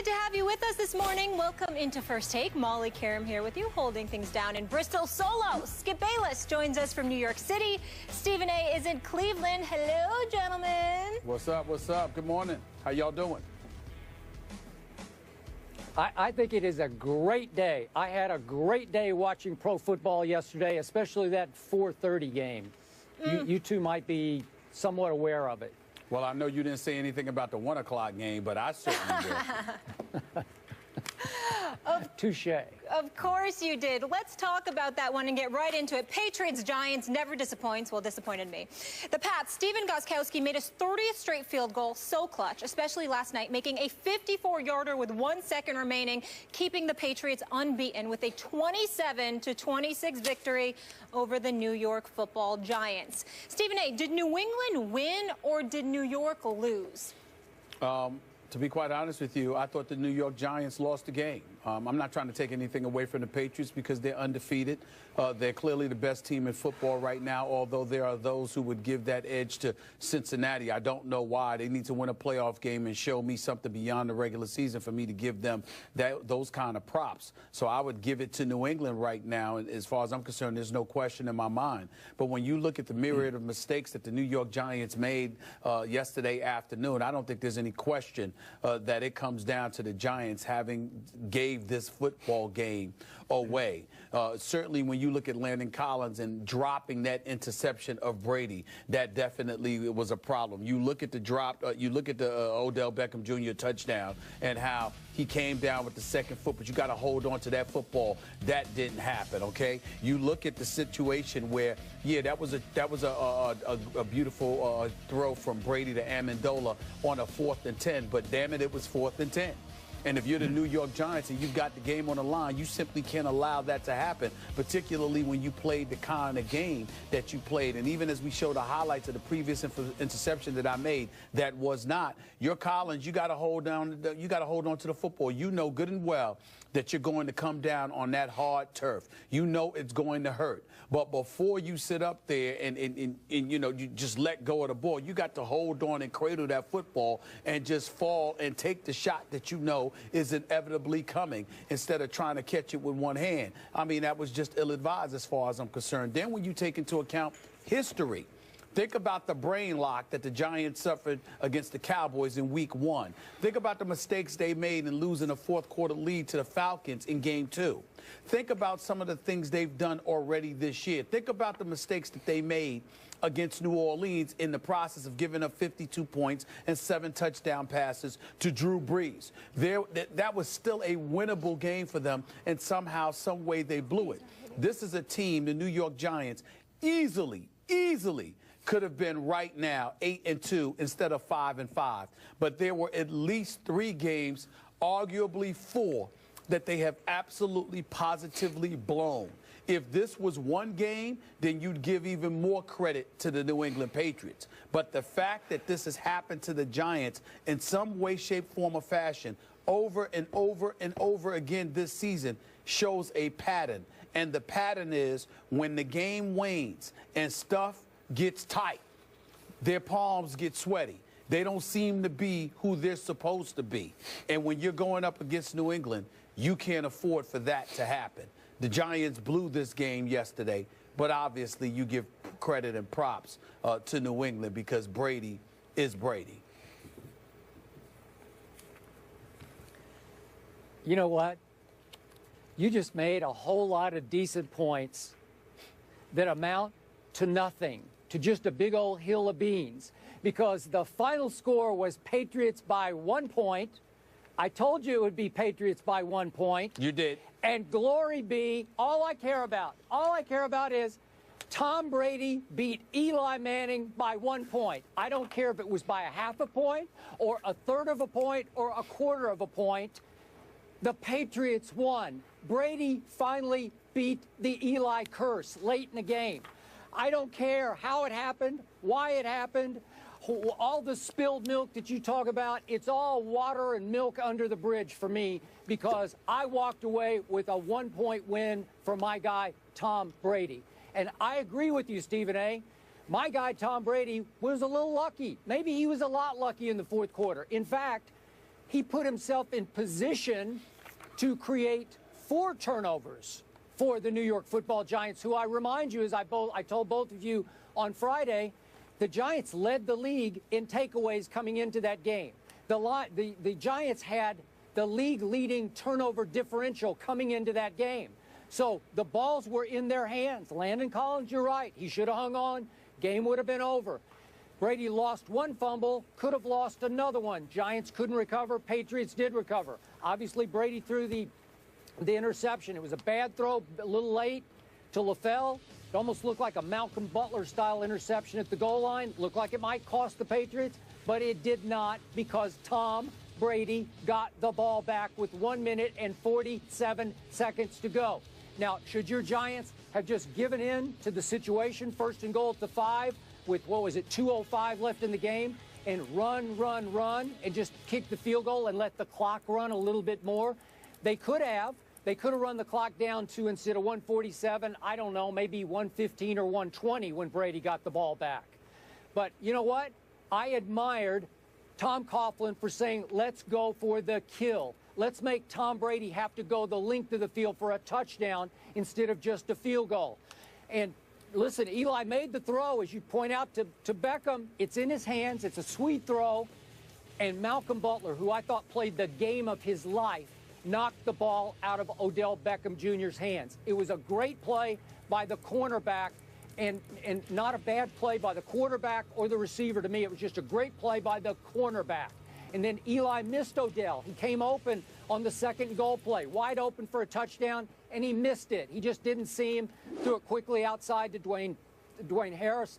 to have you with us this morning. Welcome into First Take. Molly Karam here with you, holding things down in Bristol solo. Skip Bayless joins us from New York City. Stephen A. is in Cleveland. Hello, gentlemen. What's up? What's up? Good morning. How y'all doing? I think it is a great day. I had a great day watching pro football yesterday, especially that 4:30 game. You two might be somewhat aware of it. Well, I know you didn't say anything about the 1 o'clock game, but I certainly did. Touche. Of course you did. Let's talk about that one and get right into it. Patriots-Giants never disappoints. Well, disappointed me. The Pats, Steven Gostkowski made his 30th straight field goal, so clutch, especially last night, making a 54-yarder with 1 second remaining, keeping the Patriots unbeaten with a 27-26 victory over the New York Football Giants. Stephen A., did New England win or did New York lose? To be quite honest with you, I thought the New York Giants lost the game. I'm not trying to take anything away from the Patriots because they're undefeated. They're clearly the best team in football right now, although there are those who would give that edge to Cincinnati. I don't know why. They need to win a playoff game and show me something beyond the regular season for me to give them those kind of props. So I would give it to New England right now. As far as I'm concerned, there's no question in my mind. But when you look at the myriad of mistakes that the New York Giants made yesterday afternoon, I don't think there's any question that it comes down to the Giants having gave this football game away. Certainly when you look at Landon Collins and dropping that interception of Brady, that definitely was a problem. You look at the drop, you look at the Odell Beckham Jr. touchdown and how he came down with the second foot, but you got to hold on to that football. That didn't happen, okay? You look at the situation where, yeah, that was a beautiful throw from Brady to Amendola on a 4th and 10, but damn it was 4th and 10. And if you're the New York Giants and you've got the game on the line, you simply can't allow that to happen, particularly when you played the kind of game that you played. And even as we show the highlights of the previous interception that I made, that was not. Your Collins, you got to hold on to the football. You know good and well that you're going to come down on that hard turf. You know it's going to hurt. But before you sit up there and you know, you just let go of the ball, you got to hold on and cradle that football and just fall and take the shot that you know is inevitably coming instead of trying to catch it with one hand. I mean, that was just ill-advised as far as I'm concerned. Then when you take into account history, think about the brain lock that the Giants suffered against the Cowboys in Week 1. Think about the mistakes they made in losing a 4th quarter lead to the Falcons in Game 2. Think about some of the things they've done already this year. Think about the mistakes that they made against New Orleans in the process of giving up 52 points and 7 touchdown passes to Drew Brees. That was still a winnable game for them, and somehow, some way they blew it. This is a team, the New York Giants, easily could have been right now 8-2 instead of 5-5. But there were at least 3 games, arguably 4, that they have absolutely positively blown. If this was one game, then you'd give even more credit to the New England Patriots. But the fact that this has happened to the Giants in some way, shape, form, or fashion over and over and over again this season shows a pattern. And the pattern is when the game wanes and stuff gets tight, their palms get sweaty. They don't seem to be who they're supposed to be. And when you're going up against New England, you can't afford for that to happen. The Giants blew this game yesterday, but obviously you give credit and props to New England because Brady is Brady. You know what? You just made a whole lot of decent points that amount to nothing, to just a big old hill of beans, because the final score was Patriots by 1 point. I told you it would be Patriots by 1 point. You did. And glory be, all I care about is Tom Brady beat Eli Manning by 1 point. I don't care if it was by a half a point or a third of a point or a quarter of a point. The Patriots won. Brady finally beat the Eli curse late in the game. I don't care how it happened, why it happened, all the spilled milk that you talk about. It's all water and milk under the bridge for me because I walked away with a 1 point win for my guy, Tom Brady. And I agree with you, Stephen A. My guy, Tom Brady, was a little lucky. Maybe he was a lot lucky in the 4th quarter. In fact, he put himself in position to create 4 turnovers for the New York Football Giants, who I remind you, as I told both of you on Friday, the Giants led the league in takeaways coming into that game. The Giants had the league-leading turnover differential coming into that game. So the balls were in their hands. Landon Collins, you're right. He should have hung on. Game would have been over. Brady lost 1 fumble, could have lost another one. Giants couldn't recover. Patriots did recover. Obviously, Brady threw the interception. It was a bad throw, a little late to LaFell. It almost looked like a Malcolm Butler-style interception at the goal line. Looked like it might cost the Patriots, but it did not, because Tom Brady got the ball back with 1 minute and 47 seconds to go. Now, should your Giants have just given in to the situation, 1st and goal at the 5, with, 2:05 left in the game, and run, and just kick the field goal and let the clock run a little bit more? They could have. They could have run the clock down to, instead of 147, I don't know, maybe 115 or 120 when Brady got the ball back. But you know what? I admired Tom Coughlin for saying, let's go for the kill. Let's make Tom Brady have to go the length of the field for a touchdown instead of just a field goal. And listen, Eli made the throw, as you point out, to Beckham. It's in his hands. It's a sweet throw. And Malcolm Butler, who I thought played the game of his life, knocked the ball out of Odell Beckham Jr.'s hands. It was a great play by the cornerback, and not a bad play by the quarterback or the receiver to me. It was just a great play by the cornerback. And then Eli missed Odell. He came open on the 2nd goal play, wide open for a touchdown, and he missed it. He just didn't see him, threw it quickly outside to Dwayne Harris,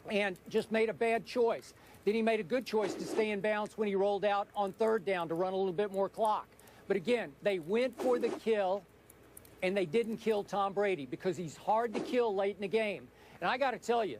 and just made a bad choice. Then he made a good choice to stay in bounds when he rolled out on 3rd down to run a little bit more clock. But again, they went for the kill, and they didn't kill Tom Brady because he's hard to kill late in the game. And I got to tell you,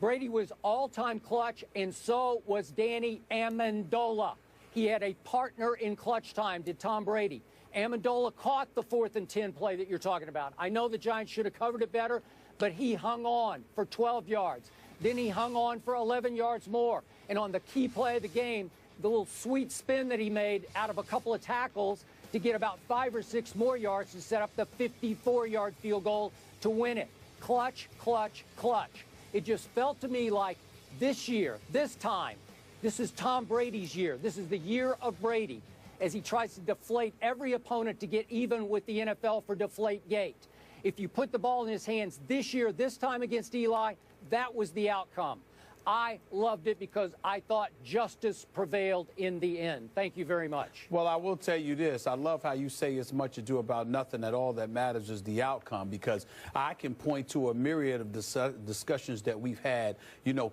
Brady was all-time clutch, and so was Danny Amendola. He had a partner in clutch time, did Tom Brady. Amendola caught the 4th and 10 play that you're talking about. I know the Giants should have covered it better, but he hung on for 12 yards. Then he hung on for 11 yards more. And on the key play of the game, the little sweet spin that he made out of a couple of tackles to get about 5 or 6 more yards to set up the 54-yard field goal to win it. Clutch, clutch, clutch. It just felt to me like this year, this time, this is Tom Brady's year. This is the year of Brady as he tries to deflate every opponent to get even with the NFL for Deflategate. If you put the ball in his hands this year, this time against Eli, that was the outcome. I loved it because I thought justice prevailed in the end. Thank you very much. Well, I will tell you this. I love how you say it's much ado about nothing, that all that matters is the outcome, because I can point to a myriad of discussions that we've had,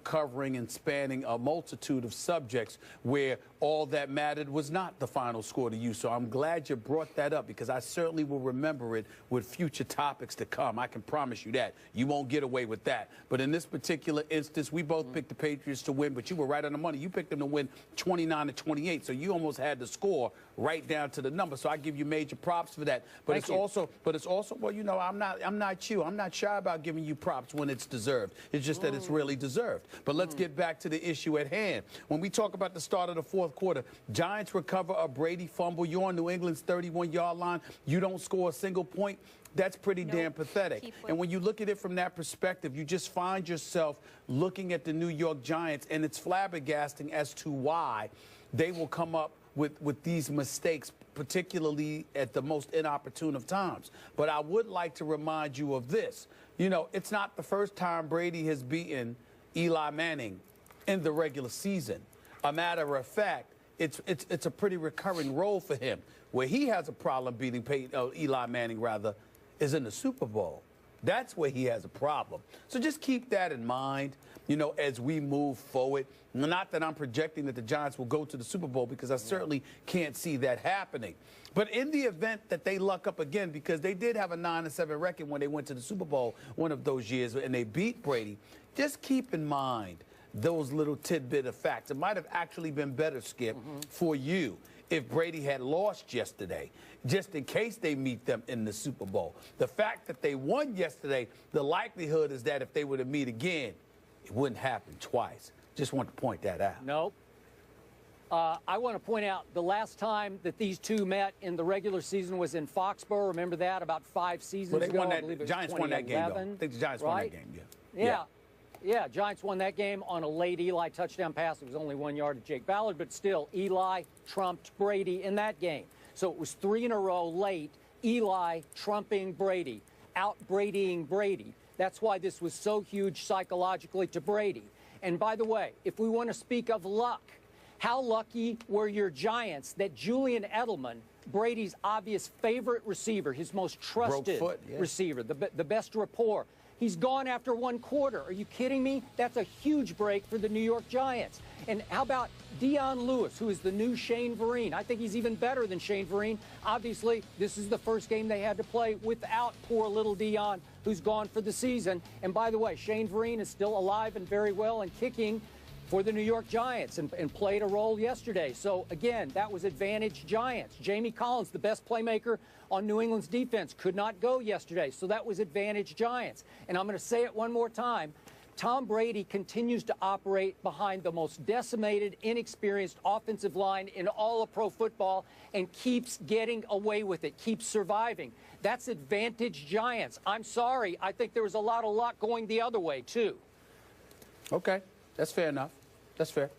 covering and spanning a multitude of subjects where all that mattered was not the final score to you. So I'm glad you brought that up, because I certainly will remember it with future topics to come. I can promise you that. You won't get away with that. But in this particular instance, we both picked the Patriots to win, but you were right on the money. You picked them to win 29-28, so you almost had the score right down to the number. So I give you major props for that. But it's also, well, I'm not you. I'm not shy about giving you props when it's deserved. It's just that it's really deserved. But let's get back to the issue at hand. When we talk about the start of the 4th quarter, Giants recover a Brady fumble. You're on New England's 31-yard line. You don't score a single point. That's pretty damn pathetic. And when you look at it from that perspective, you just find yourself looking at the New York Giants, and it's flabbergasting as to why they will come up with these mistakes, particularly at the most inopportune of times. But I would like to remind you of this. It's not the first time Brady has beaten Eli Manning in the regular season. A matter of fact, it's a pretty recurring role for him. Where he has a problem beating Eli Manning, is in the Super Bowl. That's where he has a problem. So just keep that in mind, as we move forward. Not that I'm projecting that the Giants will go to the Super Bowl, because I certainly can't see that happening. But in the event that they luck up again, because they did have a 9-7 record when they went to the Super Bowl one of those years, and they beat Brady, just keep in mind those little tidbit of facts. It might have actually been better, Skip, for you if Brady had lost yesterday, just in case they meet them in the Super Bowl. The fact that they won yesterday, the likelihood is that if they were to meet again, it wouldn't happen twice. Just want to point that out. Nope. I want to point out the last time that these two met in the regular season was in Foxborough. Remember that? About 5 seasons ago. Won that, I believe it was Giants won that game, though. I think the Giants won that game, Yeah, Giants won that game on a late Eli touchdown pass. It was only 1 yard to Jake Ballard, but still, Eli trumped Brady in that game. So it was 3 in a row late, Eli trumping Brady, out-Bradying Brady. That's why this was so huge psychologically to Brady. And by the way, if we want to speak of luck, how lucky were your Giants that Julian Edelman, Brady's obvious favorite receiver, his most trusted receiver, the best rapport, he's gone after 1 quarter. Are you kidding me? That's a huge break for the New York Giants. And how about Dion Lewis, who is the new Shane Vereen? I think he's even better than Shane Vereen. Obviously, this is the first game they had to play without poor little Dion, who's gone for the season. And by the way, Shane Vereen is still alive and very well and kicking for the New York Giants and played a role yesterday. So, again, that was advantage Giants. Jamie Collins, the best playmaker on New England's defense, could not go yesterday. So that was advantage Giants. And I'm going to say it one more time. Tom Brady continues to operate behind the most decimated, inexperienced offensive line in all of pro football and keeps getting away with it, keeps surviving. That's advantage Giants. I'm sorry. I think there was a lot of luck going the other way, too. Okay. That's fair enough. That's fair.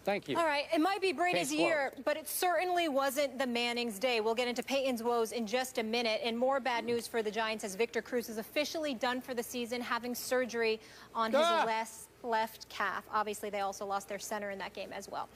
Thank you. All right. It might be Brady's year, but it certainly wasn't the Manning's day. We'll get into Peyton's woes in just a minute. And more bad news for the Giants as Victor Cruz is officially done for the season, having surgery on his left calf. Obviously, they also lost their center in that game as well.